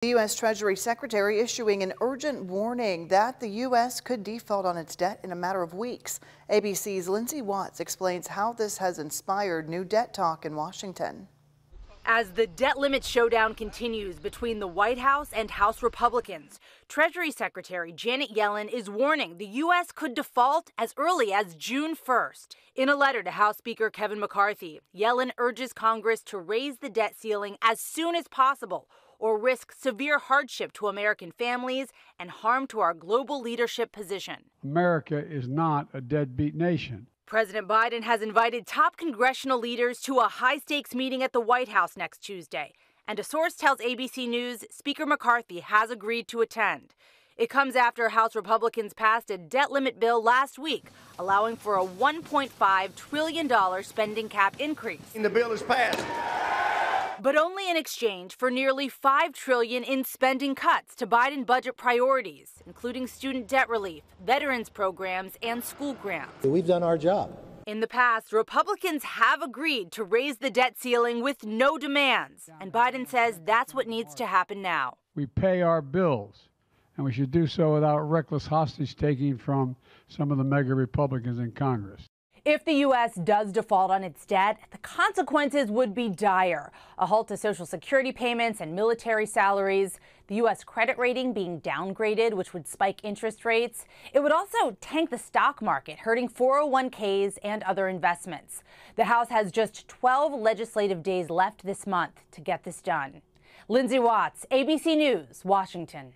The U.S. Treasury Secretary issuing an urgent warning that the U.S. could default on its debt in a matter of weeks. ABC's Lindsay Watts explains how this has inspired new debt talk in Washington. As the debt limit showdown continues between the White House and House Republicans, Treasury Secretary Janet Yellen is warning the U.S. could default as early as June 1st. In a letter to House Speaker Kevin McCarthy, Yellen urges Congress to raise the debt ceiling as soon as possible or risk severe hardship to American families and harm to our global leadership position. America is not a deadbeat nation. President Biden has invited top congressional leaders to a high-stakes meeting at the White House next Tuesday. And a source tells ABC News Speaker McCarthy has agreed to attend. It comes after House Republicans passed a debt limit bill last week, allowing for a $1.5 trillion spending cap increase. The bill is passed. But only in exchange for nearly $5 trillion in spending cuts to Biden budget priorities, including student debt relief, veterans programs, and school grants. We've done our job. In the past, Republicans have agreed to raise the debt ceiling with no demands, and Biden says that's what needs to happen now. We pay our bills, and we should do so without reckless hostage-taking from some of the mega Republicans in Congress. If the U.S. does default on its debt, the consequences would be dire. A halt to Social Security payments and military salaries, the U.S. credit rating being downgraded, which would spike interest rates. It would also tank the stock market, hurting 401ks and other investments. The House has just 12 legislative days left this month to get this done. Lindsay Watts, ABC News, Washington.